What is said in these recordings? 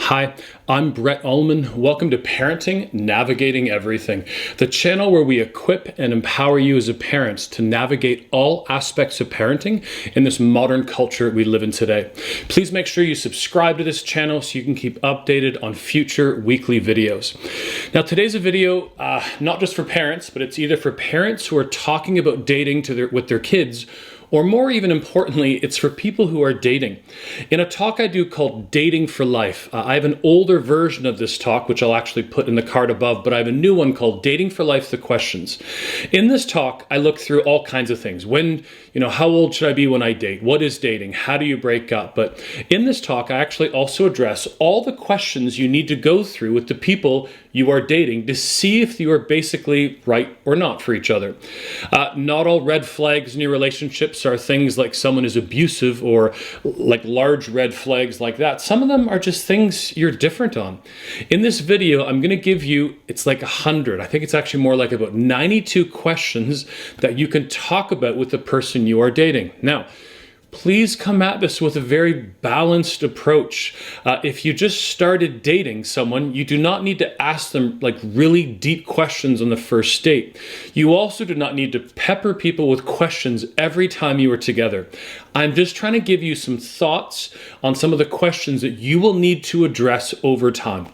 Hi, I'm Ullman. Welcome to Parenting, Navigating Everything, the channel where we equip and empower you as a parent to navigate all aspects of parenting in this modern culture we live in today. Please make sure you subscribe to this channel so you can keep updated on future weekly videos. Now, today's a video not just for parents, but it's either for parents who are talking about dating with their kids, or more even importantly, it's for people who are dating. In a talk I do called Dating for Life, I have an older version of this talk, which I'll actually put in the card above, but I have a new one called Dating for Life, the Questions. In this talk, I look through all kinds of things. How old should I be when I date? What is dating? How do you break up? But in this talk, I actually also address all the questions you need to go through with the people you are dating to see if you are basically right or not for each other. Not all red flags in your relationships are things like someone is abusive or like large red flags like that. Some of them are just things you're different on. In this video, I'm going to give you, it's like 100. I think it's actually more like about 92 questions that you can talk about with the person you are dating. Now, please come at this with a very balanced approach. If you just started dating someone, you do not need to ask them like really deep questions on the first date. You also do not need to pepper people with questions every time you are together. I'm just trying to give you some thoughts on some of the questions that you will need to address over time.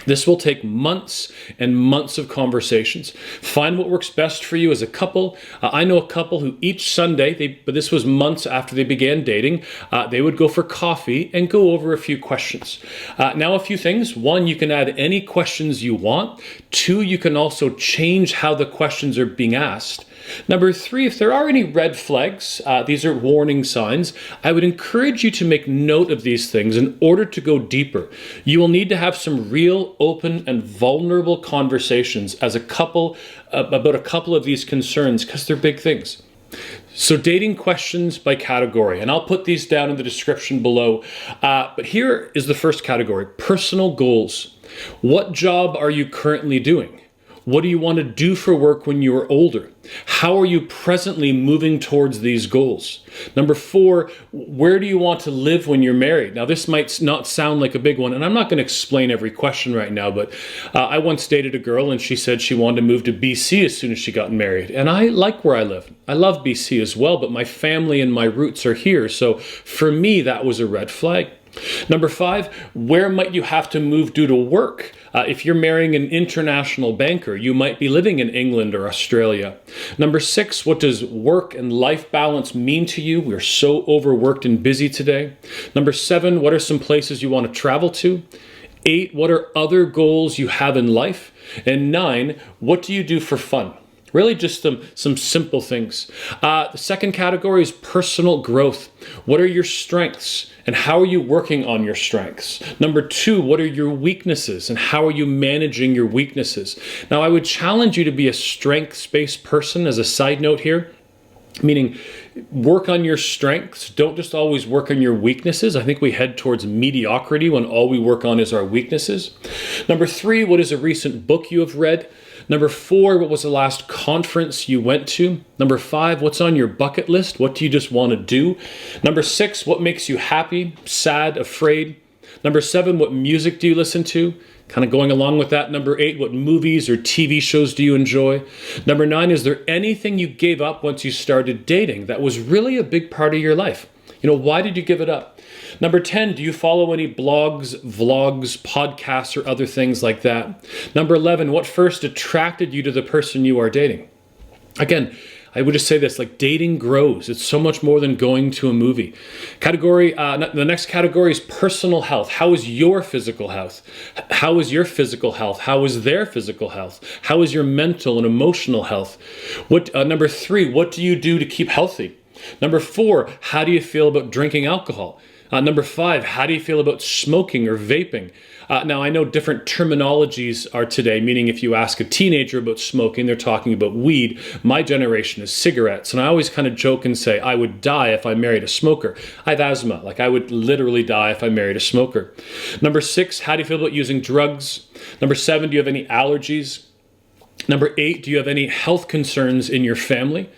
This will take months and months of conversations. Find what works best for you as a couple. I know a couple who each Sunday, but this was months after they began dating, they would go for coffee and go over a few questions. Now, a few things. One, you can add any questions you want. Two, you can also change how the questions are being asked. Number three, if there are any red flags, these are warning signs, I would encourage you to make note of these things in order to go deeper. You will need to have some real, open, and vulnerable conversations as a couple about a couple of these concerns because they're big things. So dating questions by category, and I'll put these down in the description below. But here is the first category, personal goals. What job are you currently doing? What do you want to do for work when you are older? How are you presently moving towards these goals? Number four, where do you want to live when you're married? Now, this might not sound like a big one, and I'm not going to explain every question right now, but I once dated a girl, and she said she wanted to move to BC as soon as she got married. And I like where I live. I love BC as well, but my family and my roots are here. So for me, that was a red flag. Number five, where might you have to move due to work? If you're marrying an international banker, you might be living in England or Australia. Number six, what does work and life balance mean to you? We're so overworked and busy today. Number seven, what are some places you want to travel to? 8, what are other goals you have in life? And 9, what do you do for fun? Really just some simple things. The second category is personal growth. What are your strengths and how are you working on your strengths? Number 2, what are your weaknesses and how are you managing your weaknesses? Now, I would challenge you to be a strengths-based person as a side note here. Meaning, work on your strengths. Don't just always work on your weaknesses. I think we head towards mediocrity when all we work on is our weaknesses. Number 3, what is a recent book you have read? Number 4, what was the last conference you went to? Number 5, what's on your bucket list? What do you just want to do? Number 6, what makes you happy, sad, afraid? Number 7, what music do you listen to? Kind of going along with that. Number 8, what movies or TV shows do you enjoy? Number 9, is there anything you gave up once you started dating that was really a big part of your life? Why did you give it up? Number 10, do you follow any blogs, vlogs, podcasts, or other things like that? Number 11, what first attracted you to the person you are dating? Again, I would just say this, like dating grows. It's so much more than going to a movie. The next category is personal health. How is your physical health? How is your physical health? How is their physical health? How is your mental and emotional health? Number 3, what do you do to keep healthy? Number 4, how do you feel about drinking alcohol? Number 5, how do you feel about smoking or vaping? Now, I know different terminologies are today, meaning if you ask a teenager about smoking, they're talking about weed. My generation is cigarettes. And I always kind of joke and say, I would die if I married a smoker. I have asthma. Like I would literally die if I married a smoker. Number 6, how do you feel about using drugs? Number 7, do you have any allergies? Number 8, do you have any health concerns in your family?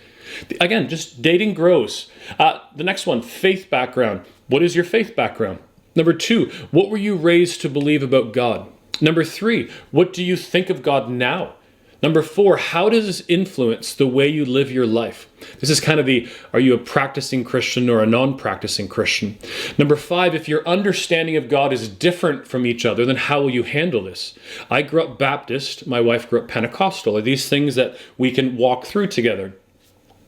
Again, just dating grows. The next one, faith background. What is your faith background? Number 2, what were you raised to believe about God? Number 3, what do you think of God now? Number 4, how does this influence the way you live your life? This is kind of are you a practicing Christian or a non-practicing Christian? Number 5, if your understanding of God is different from each other, then how will you handle this? I grew up Baptist, my wife grew up Pentecostal. Are these things that we can walk through together?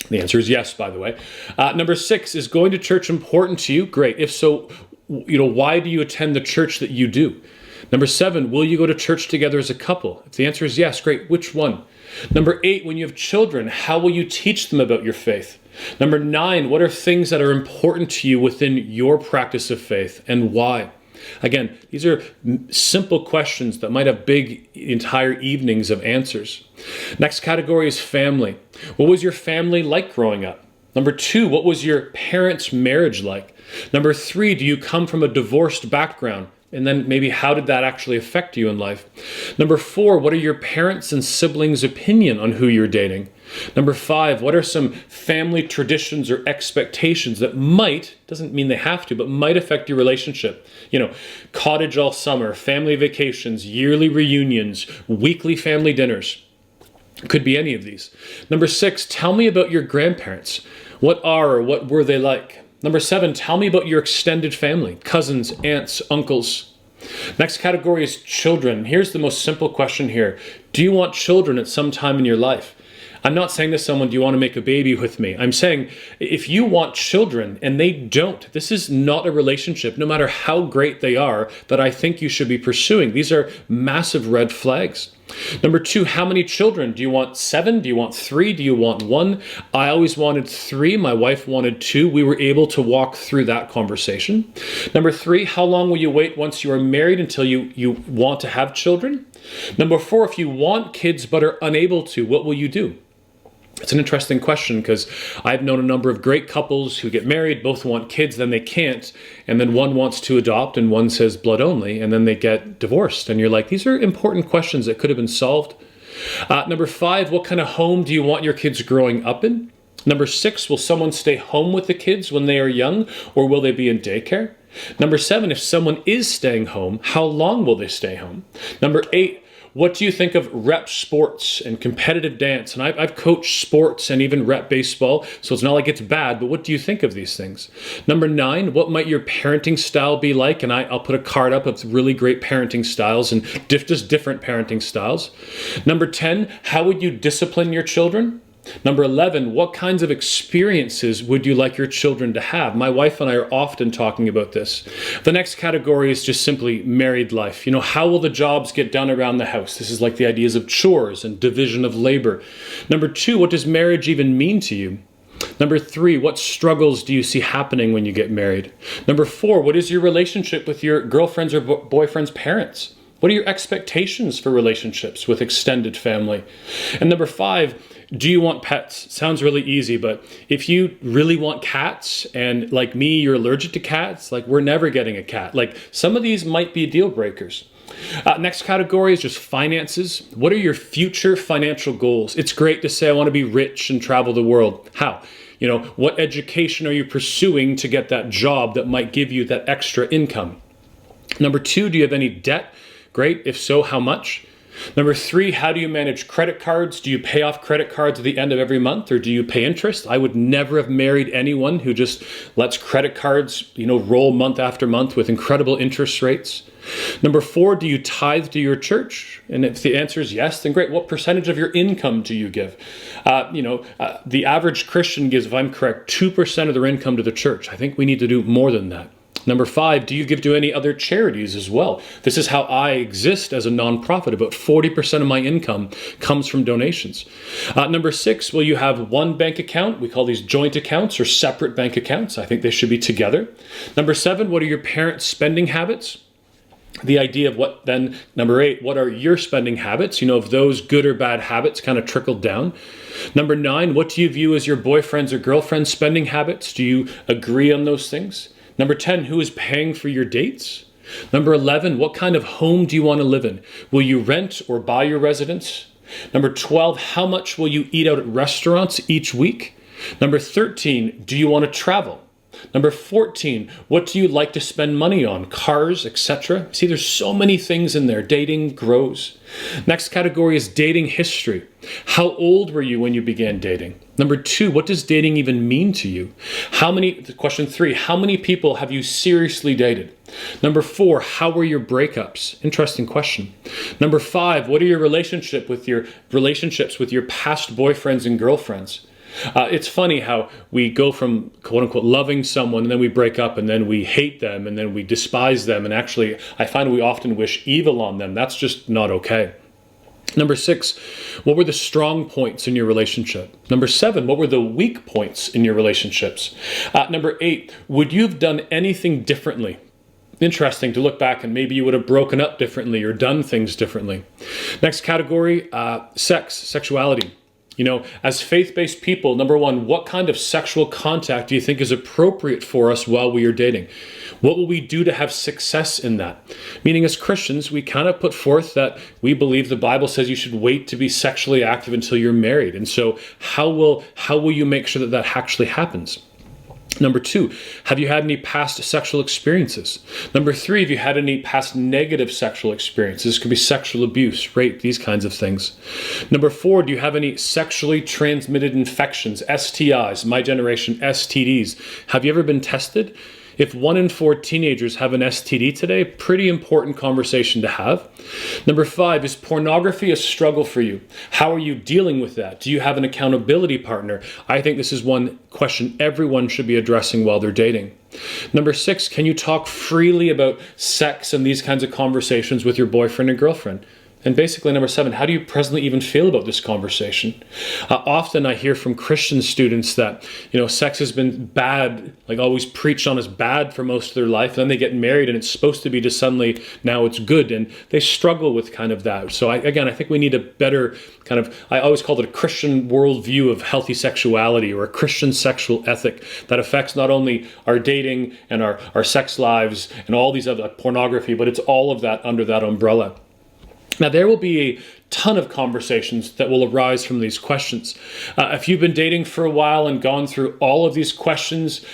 The answer is yes, by the way. Number 6, is going to church important to you? Great. If so, why do you attend the church that you do? Number 7, will you go to church together as a couple? If the answer is yes, great. Which one? Number 8, when you have children, how will you teach them about your faith? Number 9, what are things that are important to you within your practice of faith and why? Again, these are simple questions that might have big entire evenings of answers. Next category is family. What was your family like growing up? Number 2, what was your parents' marriage like? Number 3, do you come from a divorced background? And then maybe how did that actually affect you in life? Number 4, what are your parents' and siblings' opinion on who you're dating? Number 5, what are some family traditions or expectations that doesn't mean they have to, but might affect your relationship? Cottage all summer, family vacations, yearly reunions, weekly family dinners. Could be any of these. Number 6, tell me about your grandparents. What were they like? Number 7, tell me about your extended family, cousins, aunts, uncles. Next category is children. Here's the most simple question here. Do you want children at some time in your life? I'm not saying to someone, do you want to make a baby with me? I'm saying if you want children and they don't, this is not a relationship, no matter how great they are, that I think you should be pursuing. These are massive red flags. Number 2, how many children? Do you want 7? Do you want 3? Do you want 1? I always wanted 3. My wife wanted 2. We were able to walk through that conversation. Number 3, how long will you wait once you are married until you want to have children? Number 4, if you want kids but are unable to, what will you do? It's an interesting question because I've known a number of great couples who get married, both want kids, then they can't, and then one wants to adopt and one says blood only, and then they get divorced. And you're like, these are important questions that could have been solved. Number 5, what kind of home do you want your kids growing up in? Number 6, will someone stay home with the kids when they are young, or will they be in daycare? Number 7, if someone is staying home, how long will they stay home? Number 8, what do you think of rep sports and competitive dance? And I've coached sports and even rep baseball, so it's not like it's bad, but what do you think of these things? Number 9, what might your parenting style be like? And I'll put a card up of really great parenting styles and just different parenting styles. Number 10, how would you discipline your children? Number 11, what kinds of experiences would you like your children to have? My wife and I are often talking about this. The next category is just simply married life. How will the jobs get done around the house? This is like the ideas of chores and division of labor. Number 2, what does marriage even mean to you? Number 3, what struggles do you see happening when you get married? Number 4, what is your relationship with your girlfriend's or boyfriend's parents? What are your expectations for relationships with extended family? And number 5, do you want pets? Sounds really easy, but if you really want cats and like me, you're allergic to cats, we're never getting a cat. Some of these might be deal breakers. Next category is just finances. What are your future financial goals? It's great to say, I want to be rich and travel the world. How? What education are you pursuing to get that job that might give you that extra income? Number 2, do you have any debt? Great. If so, how much? Number 3, how do you manage credit cards? Do you pay off credit cards at the end of every month, or do you pay interest? I would never have married anyone who just lets credit cards, roll month after month with incredible interest rates. Number 4, do you tithe to your church? And if the answer is yes, then great. What percentage of your income do you give? The average Christian gives, if I'm correct, 2% of their income to the church. I think we need to do more than that. Number 5, do you give to any other charities as well? This is how I exist as a nonprofit. About 40% of my income comes from donations. Number 6, will you have one bank account? We call these joint accounts or separate bank accounts. I think they should be together. Number 7, what are your parents' spending habits? The idea of number 8, what are your spending habits? If those good or bad habits kind of trickled down. Number 9, what do you view as your boyfriend's or girlfriend's spending habits? Do you agree on those things? Number 10, who is paying for your dates? Number 11, what kind of home do you want to live in? Will you rent or buy your residence? Number 12, how much will you eat out at restaurants each week? Number 13, do you want to travel? Number 14, what do you like to spend money on? Cars, etc. See, there's so many things in there. Dating grows. Next category is dating history. How old were you when you began dating? Number 2, what does dating even mean to you? Question 3, how many people have you seriously dated? Number 4, how were your breakups? Interesting question. Number 5, what are your relationships with your past boyfriends and girlfriends? It's funny how we go from quote unquote loving someone and then we break up and then we hate them and then we despise them, and actually I find we often wish evil on them. That's just not okay. Number 6, what were the strong points in your relationship? Number 7, what were the weak points in your relationships? Number 8, would you have done anything differently? Interesting to look back and maybe you would have broken up differently or done things differently. Next category, sexuality. You know, as faith-based people, number 1, what kind of sexual contact do you think is appropriate for us while we are dating? What will we do to have success in that? Meaning, as Christians, we kind of put forth that we believe the Bible says you should wait to be sexually active until you're married. And so how will you make sure that that actually happens? Number 2, have you had any past sexual experiences? Number 3, have you had any past negative sexual experiences? This could be sexual abuse, rape, these kinds of things. Number 4, do you have any sexually transmitted infections, STIs, my generation, STDs? Have you ever been tested? If 1 in 4 teenagers have an STD today, pretty important conversation to have. Number 5, is pornography a struggle for you? How are you dealing with that? Do you have an accountability partner? I think this is one question everyone should be addressing while they're dating. Number 6, can you talk freely about sex and these kinds of conversations with your boyfriend and girlfriend? And basically, number 7, how do you presently even feel about this conversation? Often I hear from Christian students that, sex has been bad, like always preached on as bad for most of their life. Then they get married and it's supposed to be just suddenly now it's good. And they struggle with kind of that. So I think we need a better kind of, I always called it a Christian worldview of healthy sexuality, or a Christian sexual ethic that affects not only our dating and our sex lives and all these other pornography, but it's all of that under that umbrella. Now, there will be a ton of conversations that will arise from these questions. If you've been dating for a while and gone through all of these questions,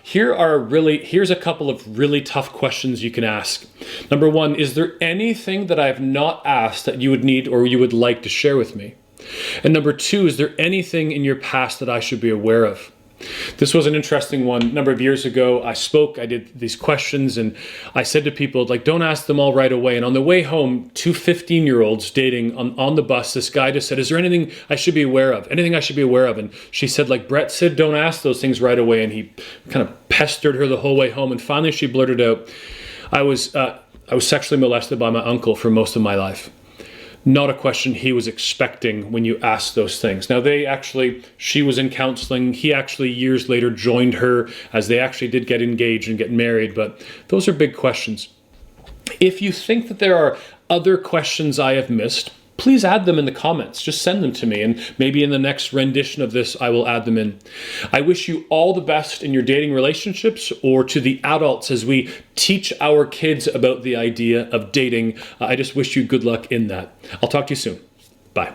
here's a couple of really tough questions you can ask. Number 1, is there anything that I have not asked that you would need or you would like to share with me? And number 2, is there anything in your past that I should be aware of? This was an interesting one. A number of years ago, I did these questions, and I said to people, don't ask them all right away. And on the way home, 2 15-year-olds dating on the bus, this guy just said, is there anything I should be aware of? Anything I should be aware of? And she said, like Brett said, don't ask those things right away. And he kind of pestered her the whole way home. And finally she blurted out, I was sexually molested by my uncle for most of my life. Not a question he was expecting when you asked those things. Now she was in counseling. He actually years later joined her as they actually did get engaged and get married. But those are big questions. If you think that there are other questions I have missed, please add them in the comments. Just send them to me, and maybe in the next rendition of this, I will add them in. I wish you all the best in your dating relationships, or to the adults as we teach our kids about the idea of dating. I just wish you good luck in that. I'll talk to you soon. Bye.